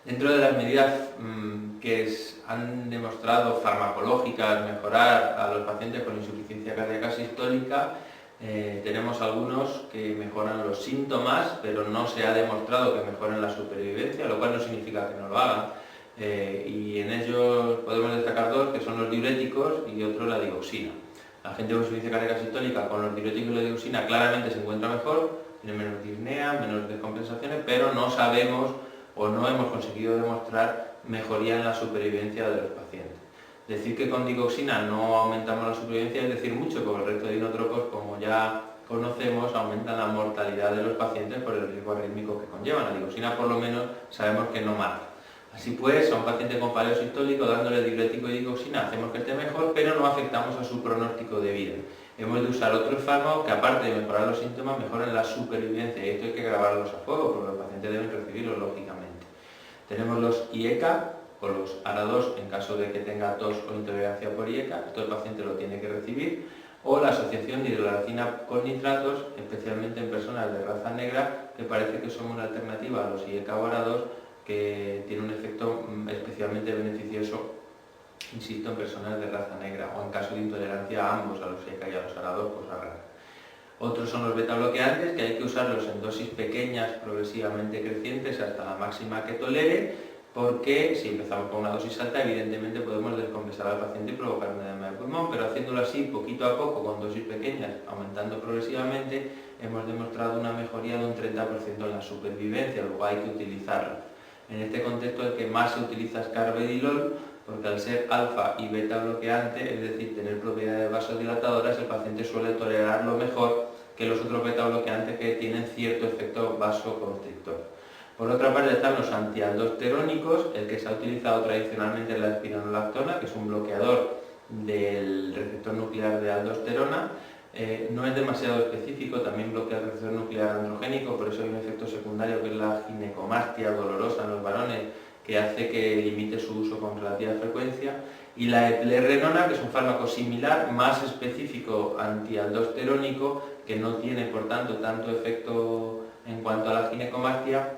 Dentro de las medidas que han demostrado farmacológicas mejorar a los pacientes con insuficiencia cardíaca sistólica, tenemos algunos que mejoran los síntomas, pero no se ha demostrado que mejoren la supervivencia, lo cual no significa que no lo hagan. Y en ellos podemos destacar dos, que son los diuréticos y otro la digoxina. La gente con insuficiencia cardíaca sistólica con los diuréticos y la digoxina claramente se encuentra mejor, tiene menos disnea, menos descompensaciones, pero no sabemos o no hemos conseguido demostrar mejoría en la supervivencia de los pacientes. Decir que con digoxina no aumentamos la supervivencia es decir mucho, porque el resto de inotropos, como ya conocemos, aumentan la mortalidad de los pacientes por el riesgo arrítmico que conllevan. La digoxina por lo menos sabemos que no mata. Así pues, a un paciente con fallo sistólico dándole diurético y digoxina hacemos que esté mejor, pero no afectamos a su pronóstico de vida. Hemos de usar otros fármacos que, aparte de mejorar los síntomas, mejoren la supervivencia, y esto hay que grabarlos a fuego, porque los pacientes deben recibirlos lógicamente. Tenemos los IECA o los ARA2 en caso de que tenga tos o intolerancia por IECA, esto el paciente lo tiene que recibir, o la asociación de hidrolaricina con nitratos, especialmente en personas de raza negra, que parece que son una alternativa a los IECA o ARA2, que tiene un efecto especialmente beneficioso, insisto, en personas de raza negra, o en caso de intolerancia a ambos, a los IECA y a los ARA2, cosa rara. Otros son los beta-bloqueantes, que hay que usarlos en dosis pequeñas, progresivamente crecientes, hasta la máxima que tolere, porque si empezamos con una dosis alta, evidentemente podemos descompensar al paciente y provocar un edema de pulmón, pero haciéndolo así, poquito a poco, con dosis pequeñas, aumentando progresivamente, hemos demostrado una mejoría de un 30% en la supervivencia, luego hay que utilizarlo. En este contexto el que más se utiliza es carvedilol, porque al ser alfa y beta bloqueante, es decir, tener propiedades vasodilatadoras, el paciente suele tolerarlo mejor que los otros beta bloqueantes que tienen cierto efecto vasoconstrictor. Por otra parte están los antialdosterónicos, el que se ha utilizado tradicionalmente es la espironolactona, que es un bloqueador del receptor nuclear de aldosterona. No es demasiado específico, también bloquea el receptor nuclear androgénico, por eso hay un efecto secundario que es la ginecomastia dolorosa en los varones, que hace que limite su uso con relativa frecuencia, y la eplerenona, que es un fármaco similar, más específico antialdosterónico, que no tiene por tanto efecto en cuanto a la ginecomastia,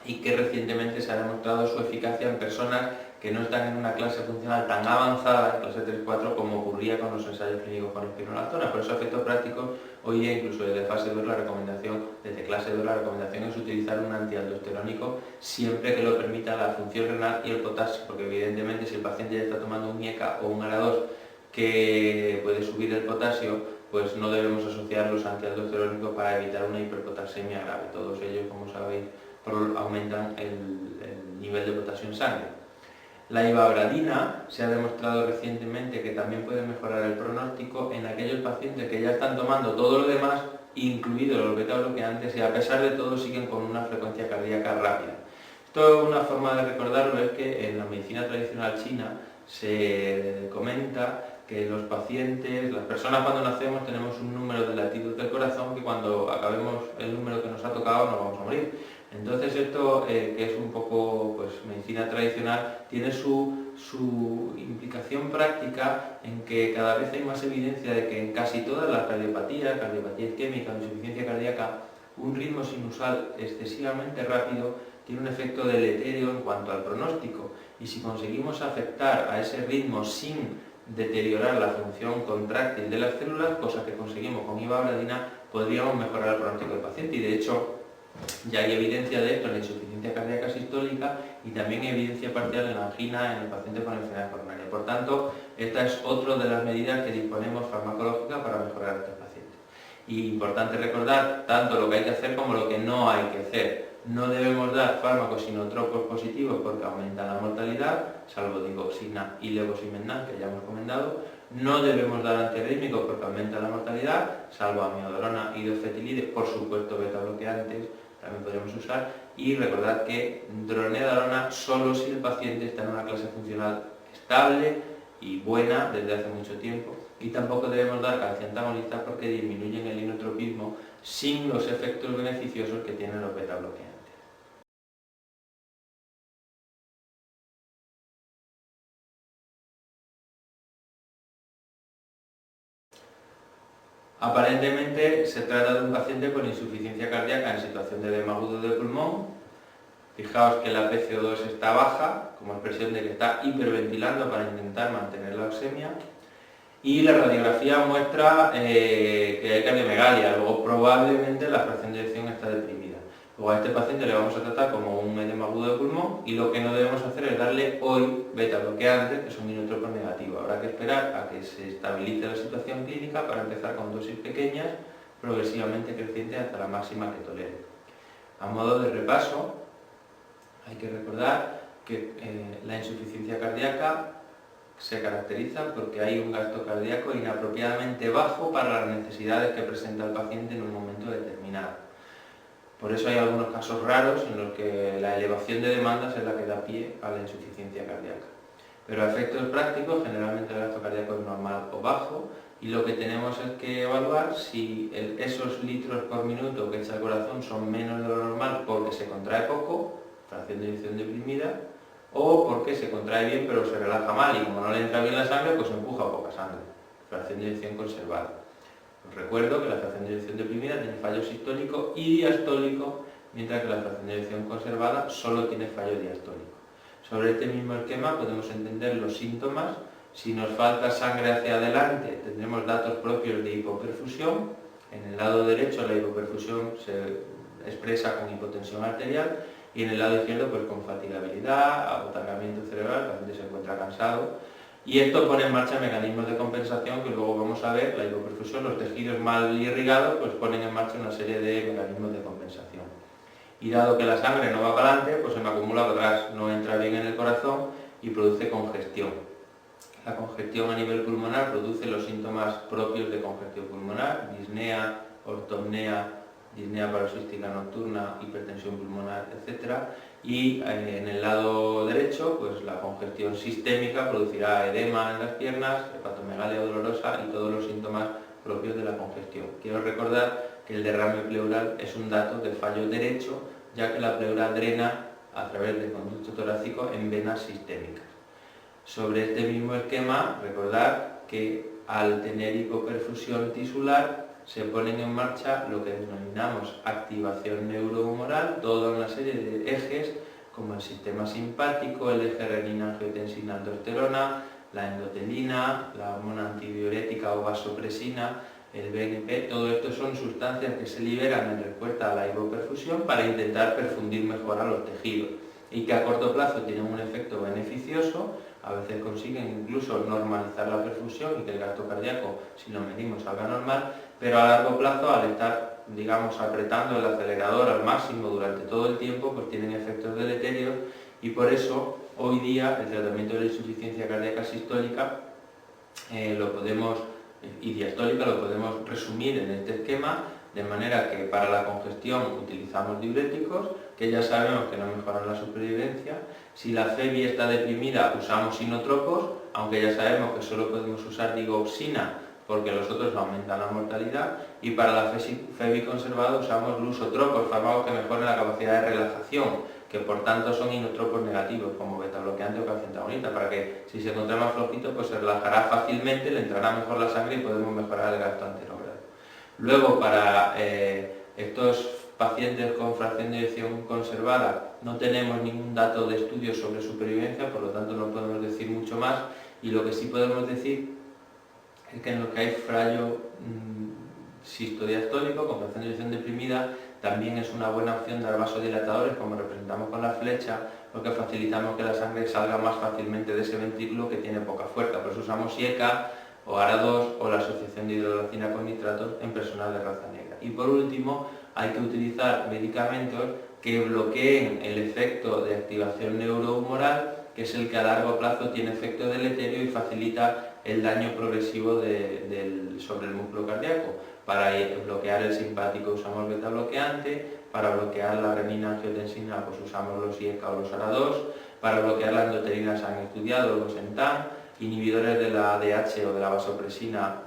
y que recientemente se ha demostrado su eficacia en personas que no están en una clase funcional tan avanzada, clase 3-4, como ocurría con los ensayos clínicos con espironolactona. Por eso, a efectos prácticos, hoy día, incluso desde fase 2, la recomendación, desde clase 2, la recomendación es utilizar un antialdosterónico siempre que lo permita la función renal y el potasio, porque evidentemente si el paciente ya está tomando un IECA o un ARA2 que puede subir el potasio, pues no debemos asociar los antialdosterónicos para evitar una hiperpotasemia grave. Todos ellos, como sabéis, aumentan el nivel de potasio en sangre. La ivabradina se ha demostrado recientemente que también puede mejorar el pronóstico en aquellos pacientes que ya están tomando todo lo demás, incluidos los beta bloqueantes, y a pesar de todo siguen con una frecuencia cardíaca rápida. Esto, una forma de recordarlo, es que en la medicina tradicional china se comenta que los pacientes, las personas cuando nacemos tenemos un número de latidos del corazón, que cuando acabemos el número que nos ha tocado nos vamos a morir. Entonces esto, que es un poco pues, medicina tradicional, tiene su implicación práctica en que cada vez hay más evidencia de que en casi todas las cardiopatías, cardiopatía isquémica, insuficiencia cardíaca, un ritmo sinusal excesivamente rápido tiene un efecto deletérea en cuanto al pronóstico, y si conseguimos afectar a ese ritmo sin deteriorar la función contráctil de las células, cosa que conseguimos con ivabradina, podríamos mejorar el pronóstico del paciente, y de hecho ya hay evidencia de esto en la insuficiencia cardíaca sistólica y también evidencia parcial en la angina en el paciente con enfermedad coronaria. Por tanto, esta es otra de las medidas que disponemos farmacológicas para mejorar a estos pacientes. Y importante recordar tanto lo que hay que hacer como lo que no hay que hacer. No debemos dar fármacos sinotropos positivos porque aumentan la mortalidad, salvo digoxina y levosimendan, que ya hemos comentado. No debemos dar antiarrítmicos porque aumentan la mortalidad, salvo amiodarona y dofetilide, por supuesto beta bloqueantes también podríamos usar, y recordad que dronedarona solo si el paciente está en una clase funcional estable y buena desde hace mucho tiempo, y tampoco debemos dar calciantagonistas porque disminuyen el inotropismo sin los efectos beneficiosos que tienen los beta bloqueantes. Aparentemente se trata de un paciente con insuficiencia cardíaca en situación de edema agudo de pulmón, Fijaos que la PCO2 está baja, como expresión de que está hiperventilando para intentar mantener la oxemia. Y la radiografía muestra que hay cardiomegalia, luego probablemente la fracción de eyección está deprimida. Luego a este paciente le vamos a tratar como un edema agudo de pulmón y lo que no debemos hacer es darle hoy beta bloqueantes, que son inotropos negativos. Habrá que esperar a que se estabilice la situación clínica para empezar con dosis pequeñas, progresivamente crecientes hasta la máxima que tolere. A modo de repaso, hay que recordar que la insuficiencia cardíaca se caracteriza porque hay un gasto cardíaco inapropiadamente bajo para las necesidades que presenta el paciente en un momento determinado. Por eso hay algunos casos raros en los que la elevación de demandas es la que da pie a la insuficiencia cardíaca. Pero a efectos prácticos, generalmente el gasto cardíaco es normal o bajo y lo que tenemos es que evaluar si esos litros por minuto que echa el corazón son menos de lo normal porque se contrae poco, fracción de eyección deprimida, o porque se contrae bien pero se relaja mal y como no le entra bien la sangre, pues empuja poca sangre, fracción de eyección conservada. Os recuerdo que la fracción de eyección deprimida tiene fallo sistólico y diastólico, mientras que la fracción de eyección conservada solo tiene fallo diastólico. Sobre este mismo esquema podemos entender los síntomas. Si nos falta sangre hacia adelante, tendremos datos propios de hipoperfusión. En el lado derecho la hipoperfusión se expresa con hipotensión arterial y en el lado izquierdo pues con fatigabilidad, agotamiento cerebral, el paciente se encuentra cansado. Y esto pone en marcha mecanismos de compensación que luego vamos a ver. La hipoperfusión, los tejidos mal irrigados, pues ponen en marcha una serie de mecanismos de compensación. Y dado que la sangre no va para adelante, pues se me acumula para atrás, no entra bien en el corazón y produce congestión. La congestión a nivel pulmonar produce los síntomas propios de congestión pulmonar, disnea, ortopnea, disnea paroxística nocturna, hipertensión pulmonar, etc. Y en el lado derecho, pues la congestión sistémica producirá edema en las piernas, hepatomegalia dolorosa y todos los síntomas propios de la congestión. Quiero recordar que el derrame pleural es un dato de fallo derecho, ya que la pleura drena a través del conducto torácico en venas sistémicas. Sobre este mismo esquema, recordar que al tener hipoperfusión tisular se ponen en marcha lo que denominamos activación neurohumoral, toda una serie de ejes como el sistema simpático, el eje renina-angiotensina-aldosterona, la endotelina, la hormona antidiurética o vasopresina, el BNP. Todo esto son sustancias que se liberan en respuesta a la hipoperfusión para intentar perfundir mejor a los tejidos y que a corto plazo tienen un efecto beneficioso. A veces consiguen incluso normalizar la perfusión y que el gasto cardíaco, si lo medimos, salga normal, pero a largo plazo, al estar, digamos, apretando el acelerador al máximo durante todo el tiempo, pues tienen efectos deleterios y por eso hoy día el tratamiento de la insuficiencia cardíaca sistólica y diastólica lo podemos resumir en este esquema, de manera que para la congestión utilizamos diuréticos, que ya sabemos que no mejoran la supervivencia. Si la FEBI está deprimida, usamos inotropos, aunque ya sabemos que solo podemos usar digoxina porque los otros aumentan la mortalidad. Y para la FEBI conservada usamos lusotropos, fármacos que mejoran la capacidad de relajación, que por tanto son inotropos negativos, como betabloqueante o calcium-antagonista, para que si se encuentra más flojito, pues se relajará fácilmente, le entrará mejor la sangre y podemos mejorar el gasto anterogral. Luego, para estos pacientes con fracción de eyección conservada no tenemos ningún dato de estudio sobre supervivencia, por lo tanto no podemos decir mucho más, y lo que sí podemos decir es que en lo que hay fallo sistodiastólico con fracción de eyección deprimida, también es una buena opción dar vasodilatadores, como representamos con la flecha, porque facilitamos que la sangre salga más fácilmente de ese ventrículo que tiene poca fuerza. Por eso usamos IECA o ARA2 o la asociación de hidrolacina con nitratos en personal de raza negra. Y por último, hay que utilizar medicamentos que bloqueen el efecto de activación neurohumoral, que es el que a largo plazo tiene efecto deleterio y facilita el daño progresivo sobre el músculo cardíaco. Para bloquear el simpático usamos beta-bloqueante, para bloquear la renina-angiotensina pues usamos los IECA o los ARA2, para bloquear la endotelina se han estudiado los ENTAN, inhibidores de la ADH o de la vasopresina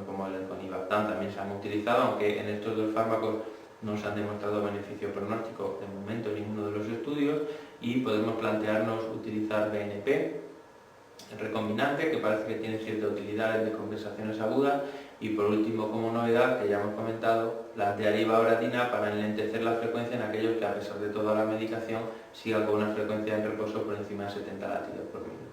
como el conivaptan también se han utilizado, aunque en estos dos fármacos no se han demostrado beneficio pronóstico de momento en ninguno de los estudios, y podemos plantearnos utilizar BNP recombinante, que parece que tiene cierta utilidad en descompensaciones agudas, Y por último, como novedad, que ya hemos comentado, la antiaribabratina para enlentecer la frecuencia en aquellos que a pesar de toda la medicación sigan con una frecuencia en reposo por encima de 70 latidos por minuto.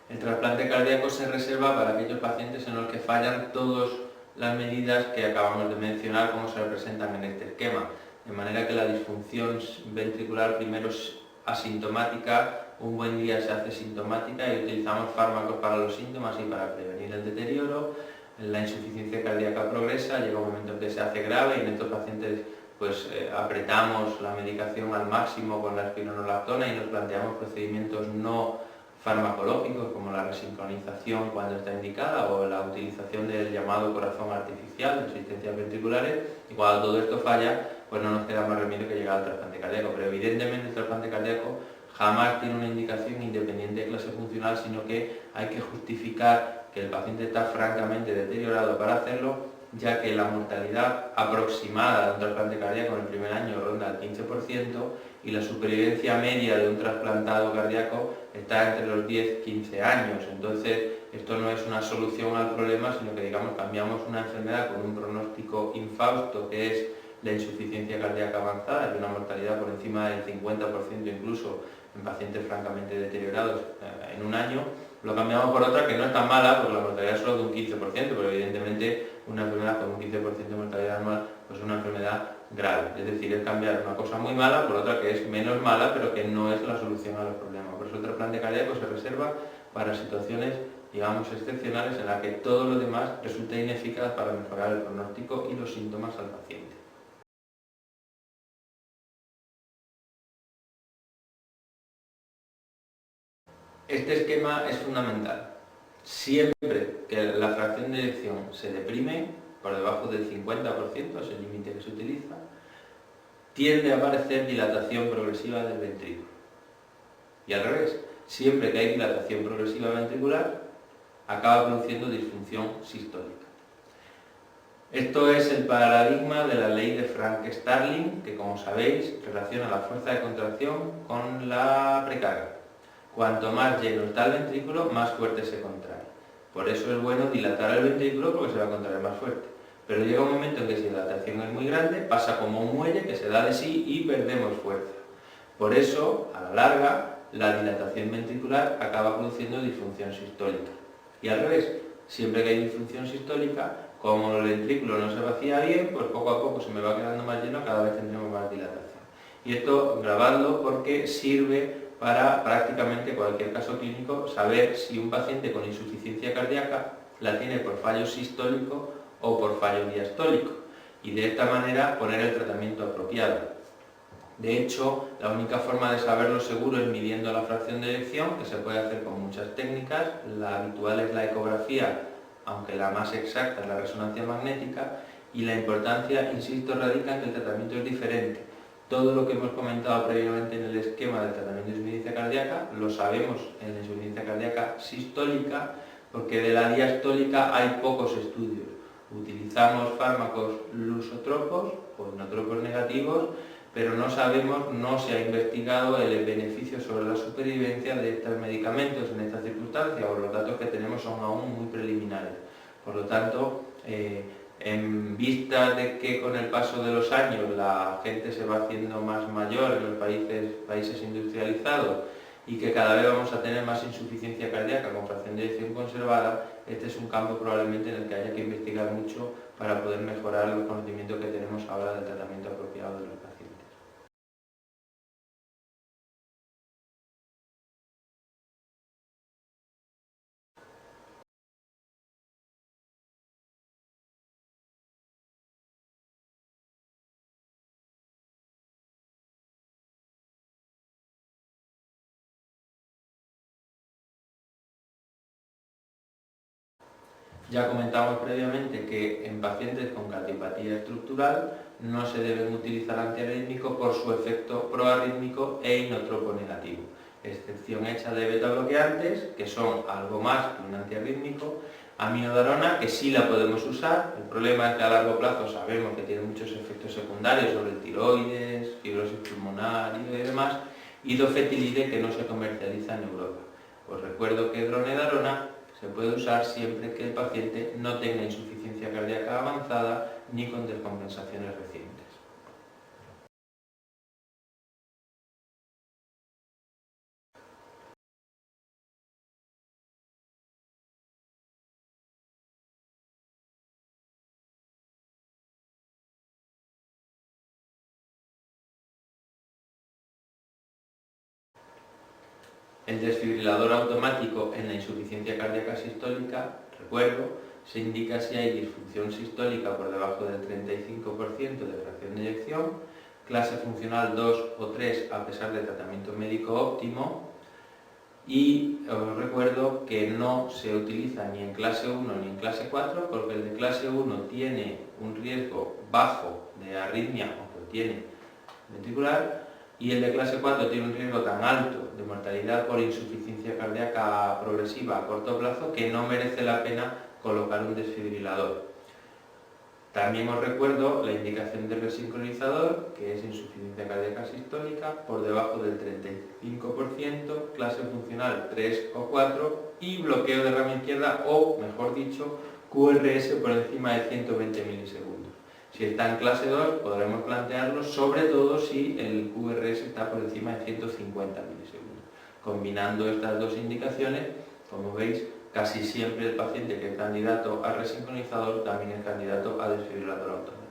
El trasplante cardíaco se reserva para aquellos pacientes en los que fallan todas las medidas que acabamos de mencionar como se representan en este esquema, de manera que la disfunción ventricular primero es asintomática, un buen día se hace sintomática y utilizamos fármacos para los síntomas y para prevenir el deterioro. La insuficiencia cardíaca progresa, llega un momento en que se hace grave y en estos pacientes pues apretamos la medicación al máximo con la espironolactona y nos planteamos procedimientos no farmacológicos como la resincronización cuando está indicada o la utilización del llamado corazón artificial de asistencias ventriculares, y cuando todo esto falla pues no nos queda más remedio que llegar al trasplante cardíaco. Pero evidentemente el trasplante cardíaco jamás tiene una indicación independiente de clase funcional, sino que hay que justificar que el paciente está francamente deteriorado para hacerlo, ya que la mortalidad aproximada de un trasplante cardíaco en el primer año ronda el 15% y la supervivencia media de un trasplantado cardíaco está entre los 10-15 años. Entonces, esto no es una solución al problema, sino que digamos cambiamos una enfermedad con un pronóstico infausto, que es la insuficiencia cardíaca avanzada y una mortalidad por encima del 50% incluso en pacientes francamente deteriorados en un año, lo cambiamos por otra que no es tan mala, porque la mortalidad es solo de un 15%, pero evidentemente una enfermedad con un 15% de mortalidad anual pues es una enfermedad grave. Es decir, es cambiar una cosa muy mala por otra que es menos mala, pero que no es la solución a los problemas. Por eso el trasplante cardíaco se reserva para situaciones, digamos, excepcionales en las que todo lo demás resulta ineficaz para mejorar el pronóstico y los síntomas al paciente. Este esquema es fundamental. Siempre que la fracción de eyección se deprime, por debajo del 50%, es el límite que se utiliza, tiende a aparecer dilatación progresiva del ventrículo. Y al revés, siempre que hay dilatación progresiva ventricular, acaba produciendo disfunción sistólica. Esto es el paradigma de la ley de Frank-Starling, que como sabéis relaciona la fuerza de contracción con la precarga. Cuanto más lleno está el ventrículo, más fuerte se contrae. Por eso es bueno dilatar el ventrículo porque se va a contraer más fuerte. Pero llega un momento en que si la dilatación es muy grande, pasa como un muelle que se da de sí y perdemos fuerza. Por eso, a la larga, la dilatación ventricular acaba produciendo disfunción sistólica. Y al revés, siempre que hay disfunción sistólica, como el ventrículo no se vacía bien, pues poco a poco se me va quedando más lleno, cada vez tendremos más dilatación. Y esto grabadlo porque sirve para prácticamente cualquier caso clínico saber si un paciente con insuficiencia cardíaca la tiene por fallo sistólico o por fallo diastólico, y de esta manera poner el tratamiento apropiado. De hecho, la única forma de saberlo seguro es midiendo la fracción de eyección, que se puede hacer con muchas técnicas. La habitual es la ecografía, aunque la más exacta es la resonancia magnética, y la importancia, insisto, radica en que el tratamiento es diferente. Todo lo que hemos comentado previamente en el esquema del tratamiento de insuficiencia cardíaca lo sabemos en la insuficiencia cardíaca sistólica, porque de la diastólica hay pocos estudios. Utilizamos fármacos lusotropos o inotropos negativos, pero no sabemos, no se ha investigado el beneficio sobre la supervivencia de estos medicamentos en esta circunstancia, o los datos que tenemos son aún muy preliminares. Por lo tanto, en vista de que con el paso de los años la gente se va haciendo más mayor en los países industrializados y que cada vez vamos a tener más insuficiencia cardíaca con fracción de eyección conservada, este es un campo probablemente en el que haya que investigar mucho para poder mejorar los conocimientos que tenemos ahora del tratamiento apropiado de los pacientes. Ya comentamos previamente que en pacientes con cardiopatía estructural no se deben utilizar antiarrítmicos por su efecto proarrítmico e inotropo negativo, excepción hecha de beta-bloqueantes, que son algo más que un antiarrítmico, amiodarona, que sí la podemos usar. El problema es que a largo plazo sabemos que tiene muchos efectos secundarios sobre el tiroides, fibrosis pulmonar y demás, y dofetilide, que no se comercializa en Europa. Os recuerdo que dronedarona se puede usar siempre que el paciente no tenga insuficiencia cardíaca avanzada ni con descompensaciones recientes. El desfibrilador automático en la insuficiencia cardíaca sistólica, recuerdo, se indica si hay disfunción sistólica por debajo del 35% de fracción de eyección, clase funcional 2 o 3 a pesar de tratamiento médico óptimo, y os recuerdo que no se utiliza ni en clase 1 ni en clase 4 porque el de clase 1 tiene un riesgo bajo de arritmia, aunque tiene ventricular, y el de clase 4 tiene un riesgo tan alto de mortalidad por insuficiencia cardíaca progresiva a corto plazo que no merece la pena colocar un desfibrilador. También os recuerdo la indicación del resincronizador, que es insuficiencia cardíaca sistólica por debajo del 35%, clase funcional 3 o 4 y bloqueo de rama izquierda o, mejor dicho, QRS por encima de 120 milisegundos. Si está en clase 2 podremos plantearlo, sobre todo si el QRS está por encima de 150 milisegundos. Combinando estas dos indicaciones, como veis, casi siempre el paciente que es candidato a resincronizador también es candidato a desfibrilador automático.